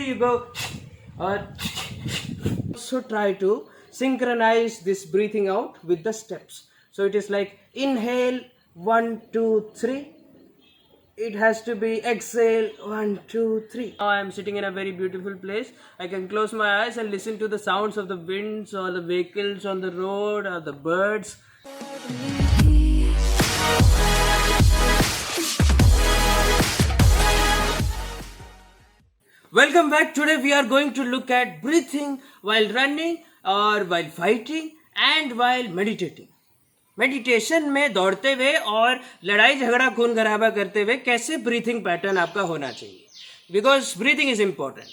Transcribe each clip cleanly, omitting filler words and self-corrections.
you go also try to synchronize this breathing out with the steps. So it is like inhale 1 2 3, it has to be exhale 1 2 3. Now I am sitting in a very beautiful place. I can close my eyes and listen to the sounds of the winds or the vehicles on the road or the birds. Welcome back. Today we are going to look at breathing while running or while fighting and while meditating. Meditation में दौड़ते हुए और लड़ाई झगड़ा खून खराबा करते हुए कैसे ब्रीथिंग पैटर्न आपका होना चाहिए, because breathing is important.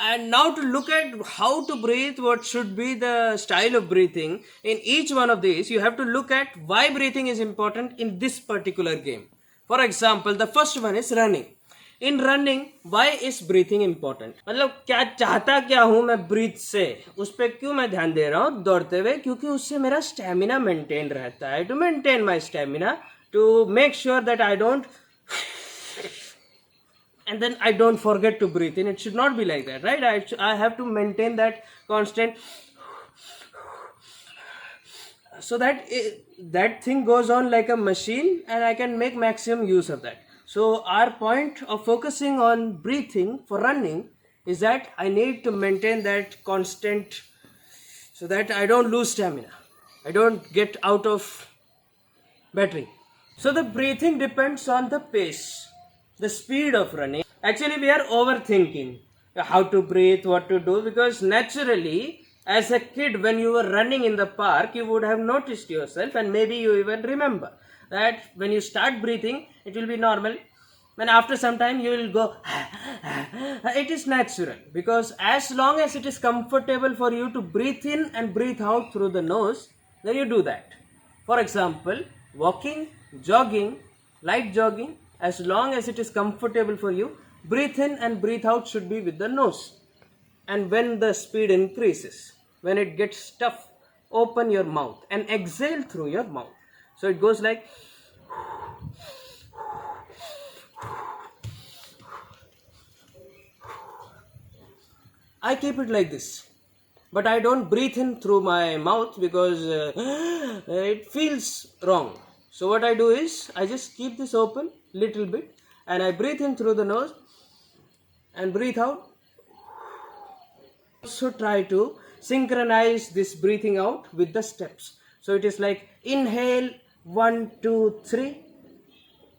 And now to look at how to breathe, what should be the style of breathing in each one of these, you have to look at why breathing is important in this particular game. For example, the first one is running. In running why is breathing important, मतलब क्या चाहता क्या हूं मैं breathe से, उस पर क्यों मैं ध्यान दे रहा हूं दौड़ते हुए, क्योंकि उससे मेरा स्टेमिना मेंटेन रहता है. To maintain my stamina, to make sure that I don't and then I don't forget to breathe in. It should not be like that, right? I have to maintain that constant, so that that thing goes on like a machine and I can make maximum use of that. So our point of focusing on breathing for running is that I need to maintain that constant so that I don't lose stamina, I don't get out of battery. So the breathing depends on the pace, the speed of running. Actually we are overthinking how to breathe, what to do, because naturally as a kid when you were running in the park you would have noticed yourself, and maybe you even remember that when you start breathing it will be normal, and after some time you will go it is natural, because as long as it is comfortable for you to breathe in and breathe out through the nose, then you do that. For example, walking, jogging, light jogging, as long as it is comfortable for you, breathe in and breathe out should be with the nose. And when the speed increases, when it gets tough, open your mouth and exhale through your mouth. So it goes like I keep it like this, but I don't breathe in through my mouth because it feels wrong. So what I do is I just keep this open little bit and I breathe in through the nose and breathe out. Also try to synchronize this breathing out with the steps. So it is like inhale 1 2 3,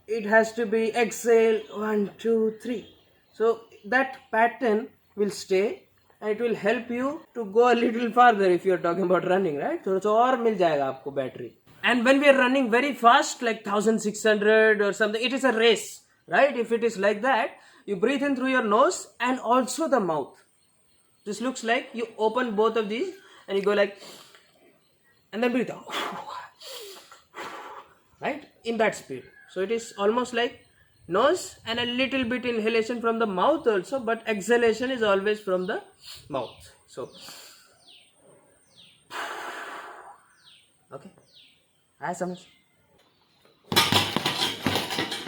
it has to be exhale 1 2 3. So that pattern will stay and it will help you to go a little farther if you are talking about running, right? So और मिल जाएगा आपको battery. And when we are running very fast, like 1600 or something, it is a race, right? If it is like that, you breathe in through your nose and also the mouth. This looks like you open both of these and you go like, and then breathe out, right? In that speed. So it is almost like nose and a little bit inhalation from the mouth also, but exhalation is always from the mouth. So, okay.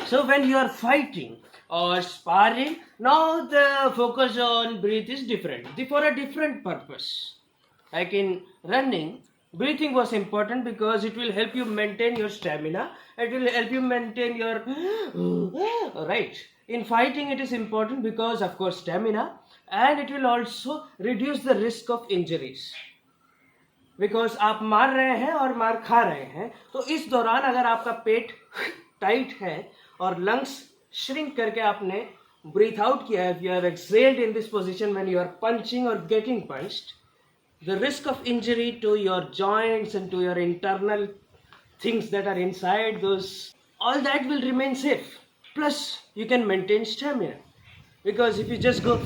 So when you are fighting or sparring, now the focus on breath is different, for a different purpose. Like in running, breathing was important because it will help you maintain your stamina, it will help you maintain your right. In fighting it is important because of course stamina, and it will also reduce the risk of injuries. Because आप मार रहे हैं और मार खा रहे हैं, तो इस दौरान अगर आपका पेट टाइट है और लंग्स श्रिंक करके आपने ब्रीथ आउट किया है, if you have exhaled in this position when you are punching or getting punched, the risk of injury to your joints and to your internal things that are inside those, all that will remain safe. Plus you can maintain stamina, because if you just go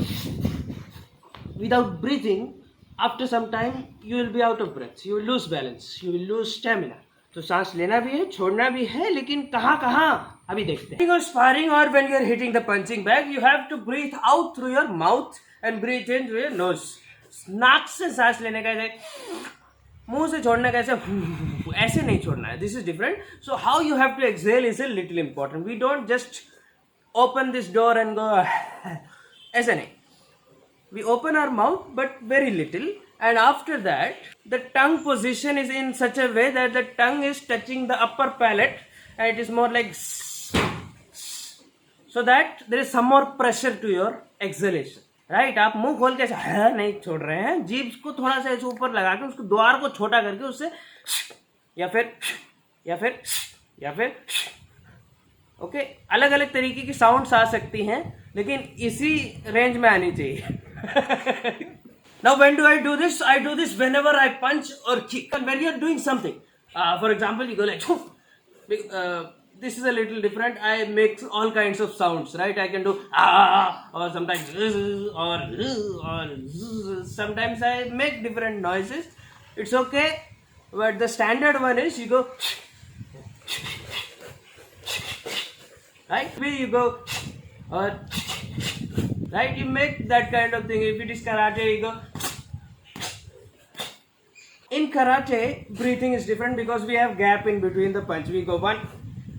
without breathing, after some time you will be out of breath, you will lose balance, you will lose stamina. तो सांस लेना भी है, छोड़ना भी है, लेकिन कहाँ अभी देखते हैं. Because sparring or when you are hitting the punching bag, you have to breathe out through your mouth and breathe in through your nose. नाक से सांस लेने का ऐसे, मुंह से छोड़ने का ऐसे नहीं छोड़ना है. This is different. So how you have to exhale is a little important. We don't just open this door and go ऐसे नहीं. we open our mouth but very little, and after that the tongue position is in such a way that the tongue is touching the upper palate and it is more like so that there is some more pressure to your exhalation, right? आप मुंह खोल के ऐसे है नहीं छोड़ रहे हैं, जीभ को थोड़ा सा ऐसे ऊपर लगा के उसको द्वार को छोटा करके उससे या फिर या फिर या फिर ओके, अलग अलग तरीके की साउंड्स आ सकती हैं लेकिन इसी रेंज में आनी चाहिए. Now when do I do this? I do this whenever I punch or kick. And when you're doing something, for example, you go like, this is a little different. I make all kinds of sounds, right? I can do or sometimes or sometimes I make different noises. It's okay, but the standard one is you go, right? You go, or right? You make that kind of thing. If it is karate, you go. In karate, breathing is different because we have gap in between the punch. We go 1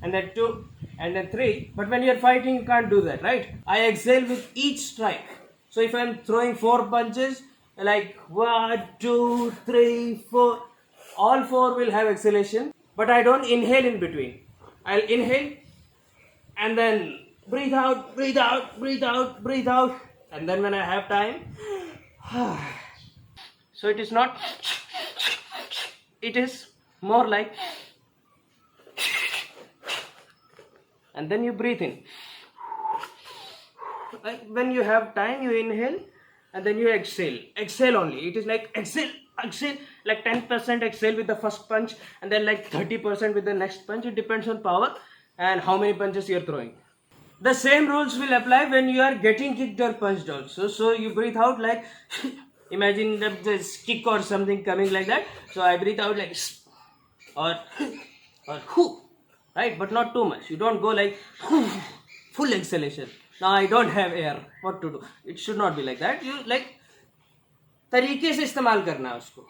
and then 2 and then 3. But when you're fighting, you can't do that, right? I exhale with each strike. So if I'm throwing 4 punches, like 1, 2, 3, 4, all 4 will have exhalation. But I don't inhale in between. I'll inhale and then breathe out, breathe out, breathe out, breathe out. And then when I have time, so it is not, it is more like, and then you breathe in. When you have time, you inhale and then you exhale. Exhale only. It is like exhale, exhale, like 10% exhale with the first punch and then like 30% with the next punch. It depends on power and how many punches you are throwing. The same rules will apply when you are getting kicked or punched also. So you breathe out like, imagine there's kick or something coming like that. So I breathe out like, or whoo, right? But not too much. You don't go like full exhalation. Now I don't have air. What to do? It should not be like that. You like तरीके से इस्तेमाल करना उसको,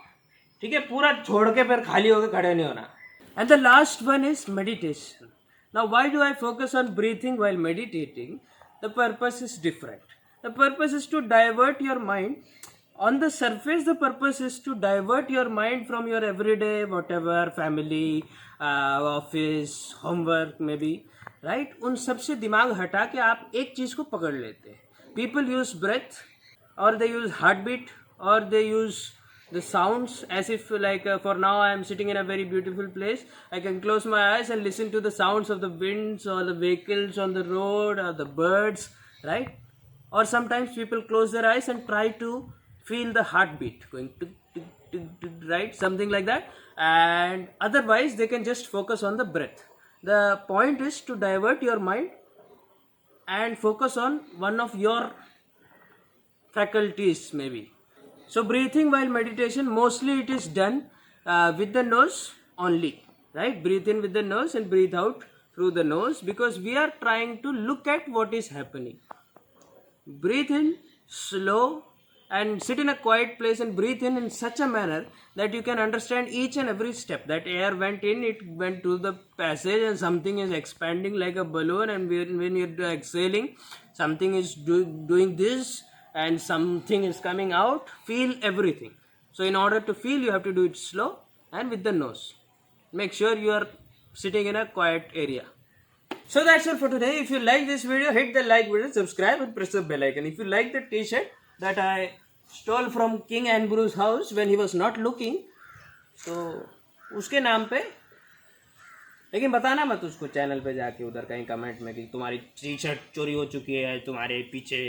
ठीक है? पूरा छोड़ के फिर खाली होकर खड़े नहीं होना. And the last one is meditation. Now why do I focus on breathing while meditating? The purpose is different. The purpose is to divert your mind. On the surface, the purpose is to divert your mind from your everyday whatever, family, office, homework maybe, right? उन सब से दिमाग हटा के आप एक चीज़ को पकड़ लेते हैं. People use breath, or they use heartbeat, or they use the sounds as if like for now I am sitting in a very beautiful place. I can close my eyes and listen to the sounds of the winds or the vehicles on the road or the birds, right? Or sometimes people close their eyes and try to feel the heartbeat going tick, tick, tick, tick, right? Something like that. And otherwise they can just focus on the breath. The point is to divert your mind and focus on one of your faculties maybe. So breathing while meditation, mostly it is done with the nose only, right? Breathe in with the nose and breathe out through the nose because we are trying to look at what is happening. Breathe in slow and sit in a quiet place and breathe in such a manner that you can understand each and every step. That air went in, it went to the passage and something is expanding like a balloon, and when you're exhaling, something is doing this and something is coming out. Feel everything. So in order to feel, you have to do it slow and with the nose. Make sure you are sitting in a quiet area. So that's all for today. If you like this video, hit the like button, subscribe and press the bell icon. If you like the t-shirt that I stole from King Andrew's house when he was not looking, so उसके नाम पे, लेकिन बताना मत उसको channel पे जाके उधर कहीं कमेंट में कि तुम्हारी टी शर्ट चोरी हो चुकी है, तुम्हारे पीछे